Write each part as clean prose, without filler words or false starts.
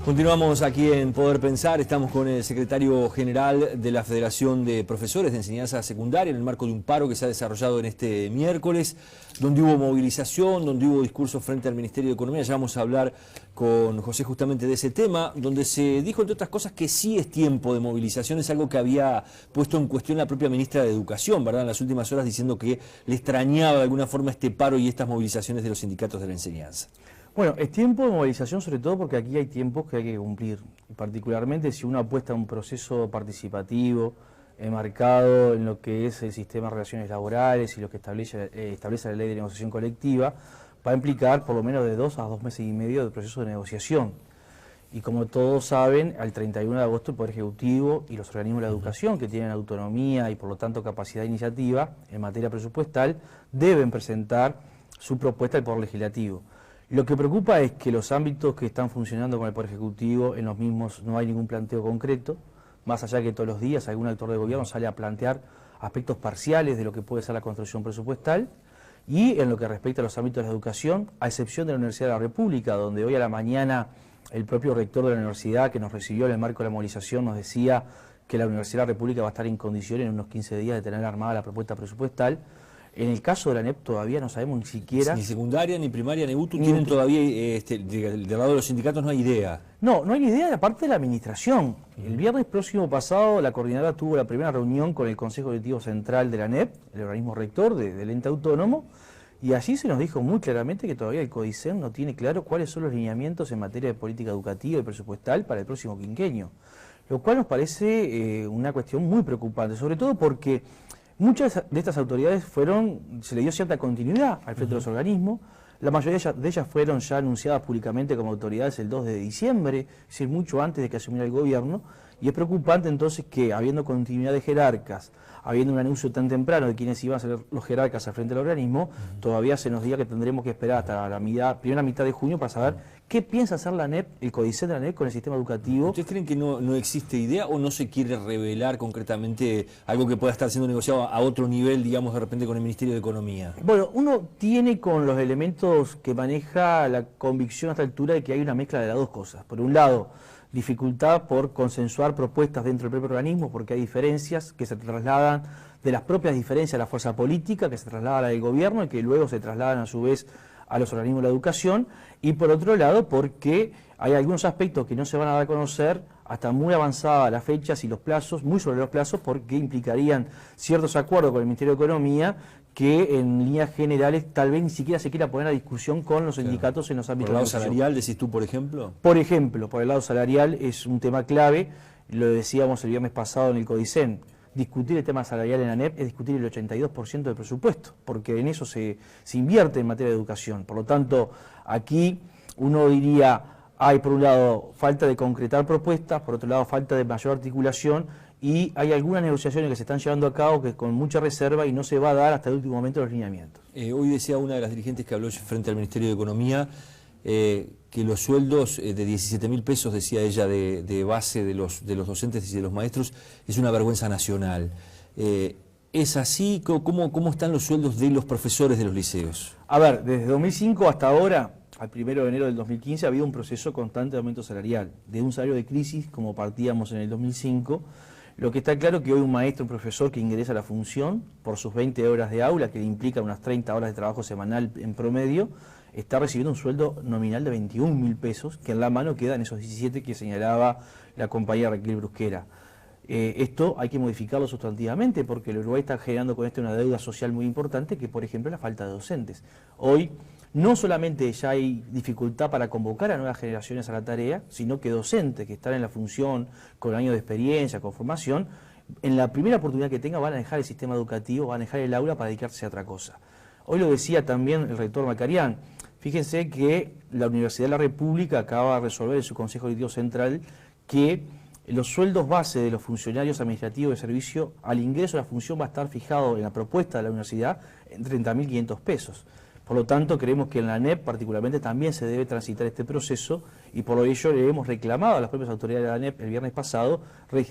Continuamos aquí en Poder Pensar, estamos con el secretario general de la Federación de Profesores de Enseñanza Secundaria en el marco de un paro que se ha desarrollado en este miércoles, donde hubo movilización, donde hubo discursos frente al Ministerio de Economía. Ya vamos a hablar con José justamente de ese tema, donde se dijo entre otras cosas que sí es tiempo de movilización, es algo que había puesto en cuestión la propia ministra de Educación, ¿verdad?, en las últimas horas, diciendo que le extrañaba de alguna forma este paro y estas movilizaciones de los sindicatos de la enseñanza. Bueno, es tiempo de movilización sobre todo porque aquí hay tiempos que hay que cumplir, y particularmente si uno apuesta a un proceso participativo, marcado en lo que es el sistema de relaciones laborales y lo que establece la ley de negociación colectiva, va a implicar por lo menos de 2 a 2 meses y medio de proceso de negociación. Y como todos saben, al 31 de agosto el Poder Ejecutivo y los organismos de la educación, que tienen autonomía y por lo tanto capacidad de iniciativa en materia presupuestal, deben presentar su propuesta al Poder Legislativo. Lo que preocupa es que los ámbitos que están funcionando con el Poder Ejecutivo, en los mismos no hay ningún planteo concreto, más allá que todos los días algún actor de gobierno sale a plantear aspectos parciales de lo que puede ser la construcción presupuestal, y en lo que respecta a los ámbitos de la educación, a excepción de la Universidad de la República, donde hoy a la mañana el propio rector de la universidad que nos recibió en el marco de la movilización nos decía que la Universidad de la República va a estar en condiciones en unos 15 días de tener armada la propuesta presupuestal. En el caso de la ANEP todavía no sabemos ni siquiera... Ni secundaria, ni primaria, ni UTU tienen todavía, del lado de los sindicatos no hay idea. No hay ni idea de la parte de la administración. El viernes próximo pasado la coordinadora tuvo la primera reunión con el Consejo Directivo Central de la ANEP, el organismo rector del ente autónomo, y allí se nos dijo muy claramente que todavía el CODICEN no tiene claro cuáles son los lineamientos en materia de política educativa y presupuestal para el próximo quinquenio. Lo cual nos parece una cuestión muy preocupante, sobre todo porque muchas de estas autoridades se le dio cierta continuidad al frente de los organismos. La mayoría de ellas fueron ya anunciadas públicamente como autoridades el 2 de diciembre, es decir, mucho antes de que asumiera el gobierno, y es preocupante entonces que, habiendo continuidad de jerarcas, habiendo un anuncio tan temprano de quiénes iban a ser los jerarcas al frente del organismo, todavía se nos diga que tendremos que esperar hasta la primera mitad de junio para saber qué piensa hacer la ANEP, el CODICEN de la ANEP con el sistema educativo. ¿Ustedes creen que no existe idea o no se quiere revelar concretamente algo que pueda estar siendo negociado a otro nivel, digamos, de repente con el Ministerio de Economía? Bueno, uno tiene con los elementos que maneja la convicción a esta altura de que hay una mezcla de las dos cosas. Por un lado, dificultad por consensuar propuestas dentro del propio organismo, porque hay diferencias que se trasladan de las propias diferencias de la fuerza política, que se trasladan a la del gobierno y que luego se trasladan a su vez a los organismos de la educación, y por otro lado porque hay algunos aspectos que no se van a dar a conocer hasta muy avanzadas las fechas y los plazos, muy sobre los plazos, porque implicarían ciertos acuerdos con el Ministerio de Economía que en líneas generales tal vez ni siquiera se quiera poner a discusión con los sindicatos en los ámbitos. ¿Por el lado salarial decís tú, por ejemplo? Por ejemplo, por el lado salarial es un tema clave, lo decíamos el viernes pasado en el CODICEN. Discutir el tema salarial en la ANEP es discutir el 82% del presupuesto, porque en eso se invierte en materia de educación. Por lo tanto, aquí uno diría, hay por un lado falta de concretar propuestas, por otro lado falta de mayor articulación, y hay algunas negociaciones que se están llevando a cabo que con mucha reserva y no se va a dar hasta el último momento los lineamientos. Hoy decía una de las dirigentes que habló frente al Ministerio de Economía que los sueldos de 17.000 pesos, decía ella, de base de los docentes y de los maestros, es una vergüenza nacional. ¿Es así? ¿Cómo están los sueldos de los profesores de los liceos? A ver, desde 2005 hasta ahora, al 1 de enero del 2015, ha habido un proceso constante de aumento salarial. De un salario de crisis, como partíamos en el 2005, lo que está claro es que hoy un maestro, un profesor que ingresa a la función, por sus 20 horas de aula, que le implican unas 30 horas de trabajo semanal en promedio, está recibiendo un sueldo nominal de 21.000 pesos, que en la mano quedan esos 17 que señalaba la compañera Raquel Brusquera. Esto hay que modificarlo sustantivamente porque el Uruguay está generando con esto una deuda social muy importante, que por ejemplo es la falta de docentes. Hoy no solamente ya hay dificultad para convocar a nuevas generaciones a la tarea, sino que docentes que están en la función con años de experiencia, con formación, en la primera oportunidad que tengan van a dejar el sistema educativo, van a dejar el aula para dedicarse a otra cosa. Hoy lo decía también el rector Macarián. Fíjense que la Universidad de la República acaba de resolver en su Consejo Directivo Central que los sueldos base de los funcionarios administrativos de servicio al ingreso a la función va a estar fijado en la propuesta de la universidad en 30.500 pesos. Por lo tanto, creemos que en la ANEP particularmente también se debe transitar este proceso y por ello le hemos reclamado a las propias autoridades de la ANEP el viernes pasado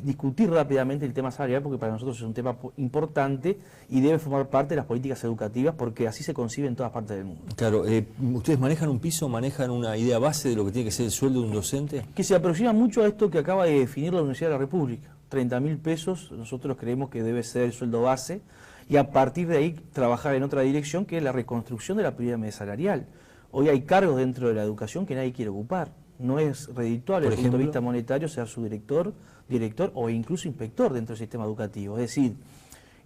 discutir rápidamente el tema salarial, porque para nosotros es un tema importante y debe formar parte de las políticas educativas, porque así se concibe en todas partes del mundo. Claro, ¿ustedes manejan un piso, manejan una idea base de lo que tiene que ser el sueldo de un docente? Que se aproxima mucho a esto que acaba de definir la Universidad de la República. 30.000 pesos, nosotros creemos que debe ser el sueldo base, y a partir de ahí trabajar en otra dirección, que es la reconstrucción de la pirámide salarial. Hoy hay cargos dentro de la educación que nadie quiere ocupar. No es redituable desde el punto de vista monetario ser su director o incluso inspector dentro del sistema educativo. Es decir,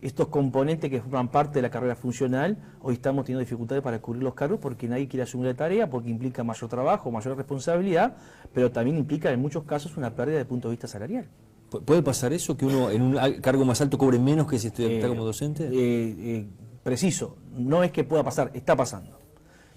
estos componentes que forman parte de la carrera funcional, hoy estamos teniendo dificultades para cubrir los cargos porque nadie quiere asumir la tarea, porque implica mayor trabajo, mayor responsabilidad, pero también implica en muchos casos una pérdida desde el punto de vista salarial. ¿Puede pasar eso, que uno en un cargo más alto cobre menos que si está como docente? Preciso, no es que pueda pasar, está pasando.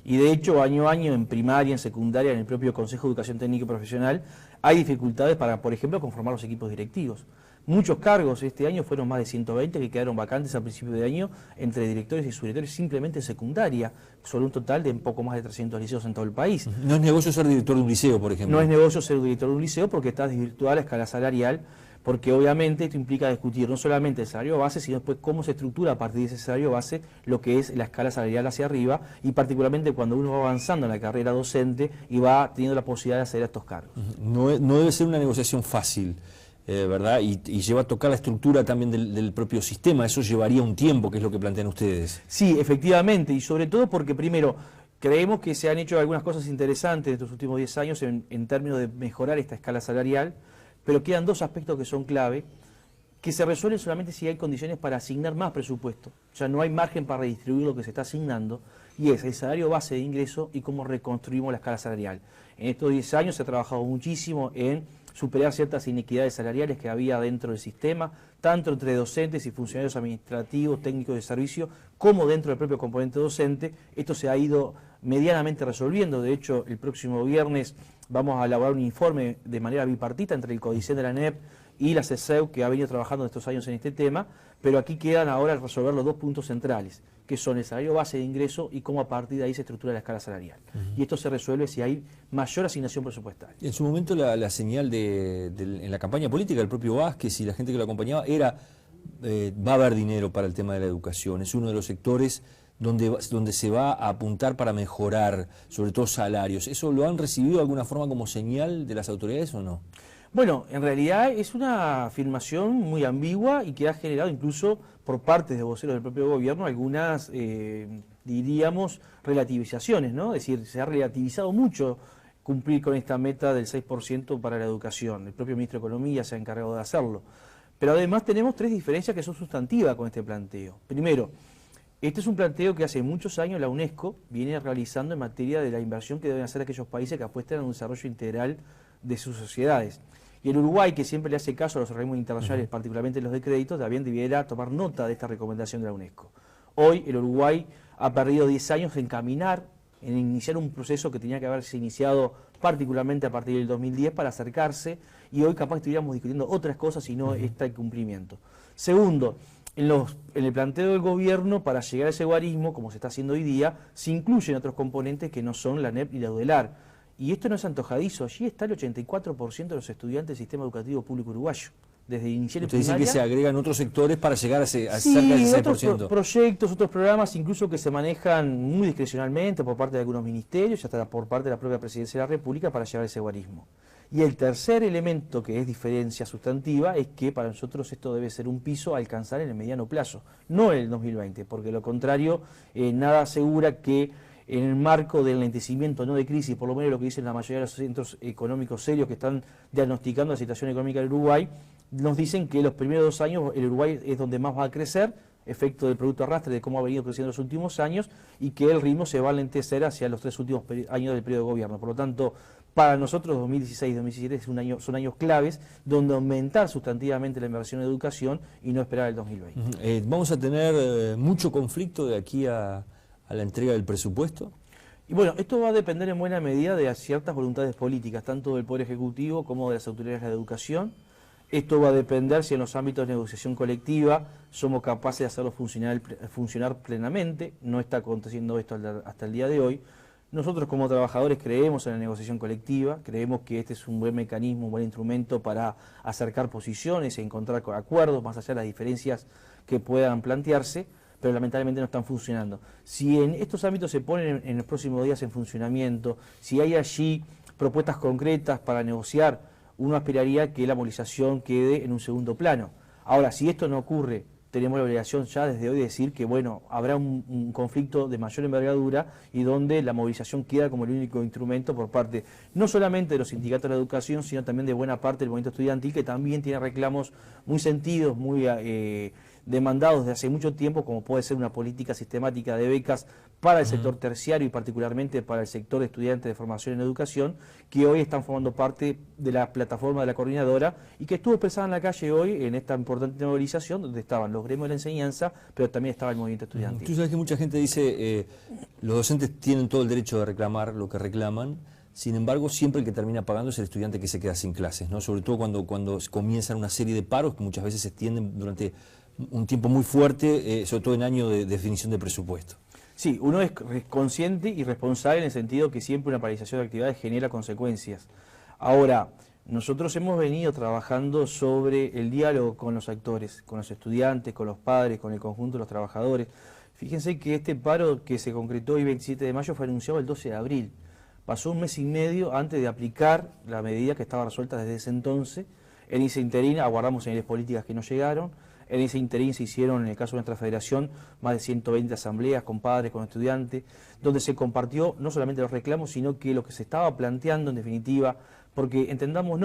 Y de hecho, año a año, en primaria, en secundaria, en el propio Consejo de Educación Técnica y Profesional, hay dificultades para, por ejemplo, conformar los equipos directivos. Muchos cargos este año fueron más de 120 que quedaron vacantes al principio de año entre directores y subdirectores simplemente en secundaria, sobre un total de un poco más de 300 liceos en todo el país. No es negocio ser director de un liceo, por ejemplo. No es negocio ser director de un liceo porque está desvirtuada la escala salarial, porque obviamente esto implica discutir no solamente el salario base, sino después cómo se estructura a partir de ese salario base lo que es la escala salarial hacia arriba, y particularmente cuando uno va avanzando en la carrera docente y va teniendo la posibilidad de acceder a estos cargos. No debe ser una negociación fácil, ¿verdad? Y lleva a tocar la estructura también del propio sistema. Eso llevaría un tiempo, que es lo que plantean ustedes. Sí, efectivamente, y sobre todo porque primero creemos que se han hecho algunas cosas interesantes en estos últimos 10 años en términos de mejorar esta escala salarial, pero quedan dos aspectos que son clave, que se resuelven solamente si hay condiciones para asignar más presupuesto. O sea, no hay margen para redistribuir lo que se está asignando, y es el salario base de ingreso y cómo reconstruimos la escala salarial. En estos 10 años se ha trabajado muchísimo en superar ciertas inequidades salariales que había dentro del sistema, tanto entre docentes y funcionarios administrativos, técnicos de servicio, como dentro del propio componente docente. Esto se ha ido medianamente resolviendo. De hecho, el próximo viernes vamos a elaborar un informe de manera bipartita entre el CODICEN de la ANEP y la CESEU, que ha venido trabajando estos años en este tema, pero aquí quedan ahora resolver los dos puntos centrales, que son el salario base de ingreso y cómo a partir de ahí se estructura la escala salarial. Y esto se resuelve si hay mayor asignación presupuestaria. En su momento la señal en la campaña política del propio Vázquez y la gente que lo acompañaba era va a haber dinero para el tema de la educación. Es uno de los sectores donde se va a apuntar para mejorar, sobre todo salarios. ¿Eso lo han recibido de alguna forma como señal de las autoridades o no? Bueno, en realidad es una afirmación muy ambigua y que ha generado incluso por parte de voceros del propio gobierno algunas, diríamos, relativizaciones, ¿no? Es decir, se ha relativizado mucho cumplir con esta meta del 6% para la educación. El propio ministro de Economía se ha encargado de hacerlo. Pero además tenemos tres diferencias que son sustantivas con este planteo. Primero, este es un planteo que hace muchos años la UNESCO viene realizando en materia de la inversión que deben hacer aquellos países que apuestan a un desarrollo integral de sus sociedades. Y el Uruguay, que siempre le hace caso a los organismos internacionales, particularmente los de crédito, también debiera tomar nota de esta recomendación de la UNESCO. Hoy el Uruguay ha perdido 10 años en caminar, en iniciar un proceso que tenía que haberse iniciado particularmente a partir del 2010 para acercarse, y hoy capaz estuviéramos discutiendo otras cosas y no este cumplimiento. Segundo, en el planteo del gobierno, para llegar a ese guarismo, como se está haciendo hoy día, se incluyen otros componentes que no son la ANEP y la UDELAR. Y esto no es antojadizo, allí está el 84% de los estudiantes del sistema educativo público uruguayo. Desde iniciar Usted dice que se agregan otros sectores para llegar a cerca del 6%. Otros proyectos, otros programas, incluso que se manejan muy discrecionalmente por parte de algunos ministerios y hasta por parte de la propia Presidencia de la República para llegar a ese guarismo. Y el tercer elemento, que es diferencia sustantiva, es que para nosotros esto debe ser un piso a alcanzar en el mediano plazo, no en el 2020, porque lo contrario, nada asegura que en el marco del lentecimiento, no de crisis, por lo menos lo que dicen la mayoría de los centros económicos serios que están diagnosticando la situación económica del Uruguay, nos dicen que los primeros 2 años el Uruguay es donde más va a crecer, efecto del producto arrastre de cómo ha venido creciendo los últimos años, y que el ritmo se va a lentecer hacia los 3 últimos años del periodo de gobierno. Por lo tanto, para nosotros 2016 y 2017 son años claves donde aumentar sustantivamente la inversión en educación y no esperar el 2020. ¿Vamos a tener mucho conflicto de aquí a la entrega del presupuesto? Y bueno, esto va a depender en buena medida de ciertas voluntades políticas, tanto del Poder Ejecutivo como de las autoridades de la educación. Esto va a depender si en los ámbitos de negociación colectiva somos capaces de hacerlo funcionar plenamente. No está aconteciendo esto hasta el día de hoy. Nosotros como trabajadores creemos en la negociación colectiva, creemos que este es un buen mecanismo, un buen instrumento para acercar posiciones e encontrar acuerdos más allá de las diferencias que puedan plantearse, pero lamentablemente no están funcionando. Si en estos ámbitos se ponen en los próximos días en funcionamiento, si hay allí propuestas concretas para negociar, uno aspiraría que la movilización quede en un segundo plano. Ahora, si esto no ocurre, tenemos la obligación ya desde hoy de decir que bueno, habrá un conflicto de mayor envergadura y donde la movilización queda como el único instrumento por parte no solamente de los sindicatos de la educación, sino también de buena parte del movimiento estudiantil, que también tiene reclamos muy sentidos, muy demandados desde hace mucho tiempo, como puede ser una política sistemática de becas para el sector terciario y particularmente para el sector de estudiantes de formación en educación, que hoy están formando parte de la plataforma de la coordinadora y que estuvo expresada en la calle hoy en esta importante movilización donde estaban los gremios de la enseñanza, pero también estaba el movimiento estudiantil. Tú sabes que mucha gente dice, los docentes tienen todo el derecho de reclamar lo que reclaman. Sin embargo, siempre el que termina pagando es el estudiante que se queda sin clases, ¿no? Sobre todo cuando comienzan una serie de paros que muchas veces se extienden durante un tiempo muy fuerte, sobre todo en año de definición de presupuesto. Sí, uno es consciente y responsable en el sentido que siempre una paralización de actividades genera consecuencias. Ahora, nosotros hemos venido trabajando sobre el diálogo con los actores, con los estudiantes, con los padres, con el conjunto de los trabajadores. Fíjense que este paro que se concretó el 27 de mayo fue anunciado el 12 de abril. Pasó un mes y medio antes de aplicar la medida que estaba resuelta desde ese entonces. En ese interín aguardamos señales políticas que no llegaron. En ese interín se hicieron, en el caso de nuestra federación, más de 120 asambleas con padres, con estudiantes, donde se compartió no solamente los reclamos, sino que lo que se estaba planteando en definitiva, porque entendamos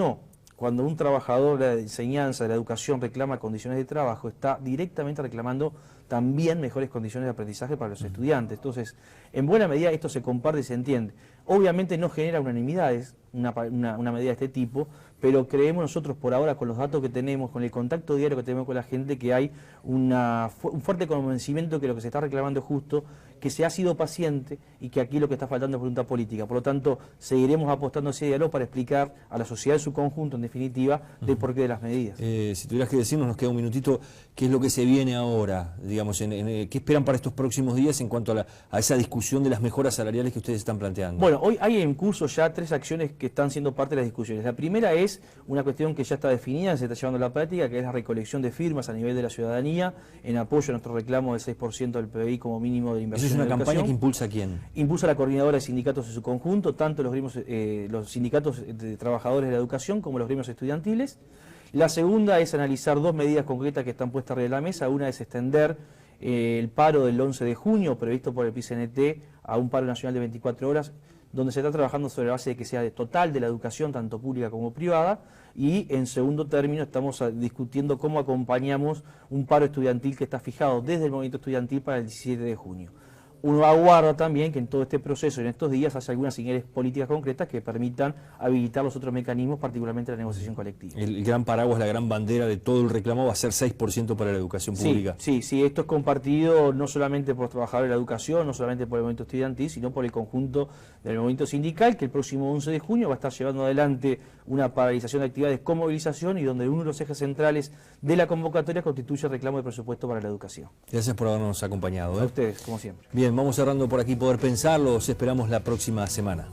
cuando un trabajador de la enseñanza, de la educación reclama condiciones de trabajo, está directamente reclamando también mejores condiciones de aprendizaje para los estudiantes. Entonces, en buena medida esto se comparte y se entiende. Obviamente no genera unanimidades una medida de este tipo, pero creemos nosotros por ahora, con los datos que tenemos, con el contacto diario que tenemos con la gente, que hay un fuerte convencimiento que lo que se está reclamando es justo, que se ha sido paciente y que aquí lo que está faltando es voluntad política. Por lo tanto, seguiremos apostando ese diálogo para explicar a la sociedad en su conjunto, en definitiva, del porqué de las medidas. Si tuvieras que decirnos, nos queda un minutito, ¿qué es lo que se viene ahora? Digamos, ¿qué esperan para estos próximos días en cuanto a esa discusión de las mejoras salariales que ustedes están planteando? Bueno, hoy hay en curso ya 3 acciones que están siendo parte de las discusiones. La primera es una cuestión que ya está definida, se está llevando a la práctica, que es la recolección de firmas a nivel de la ciudadanía en apoyo a nuestro reclamo del 6% del PBI como mínimo de inversión. ¿Eso es una campaña que impulsa a quién? Impulsa la coordinadora de sindicatos en su conjunto, tanto los sindicatos de trabajadores de la educación como los gremios estudiantiles. La segunda es analizar 2 medidas concretas que están puestas arriba de la mesa. Una es extender el paro del 11 de junio previsto por el PCNT a un paro nacional de 24 horas, donde se está trabajando sobre la base de que sea de total de la educación, tanto pública como privada, y en segundo término estamos discutiendo cómo acompañamos un paro estudiantil que está fijado desde el movimiento estudiantil para el 17 de junio. Uno aguarda también que en todo este proceso, en estos días, haya algunas señales políticas concretas que permitan habilitar los otros mecanismos, particularmente la negociación colectiva. El gran paraguas, la gran bandera de todo el reclamo va a ser 6% para la educación pública. Sí, esto es compartido no solamente por los trabajadores de la educación, no solamente por el movimiento estudiantil, sino por el conjunto del movimiento sindical, que el próximo 11 de junio va a estar llevando adelante una paralización de actividades con movilización y donde uno de los ejes centrales de la convocatoria constituye el reclamo de presupuesto para la educación. Gracias por habernos acompañado. A ustedes, como siempre. Bien, vamos cerrando por aquí Poder Pensar, los esperamos la próxima semana.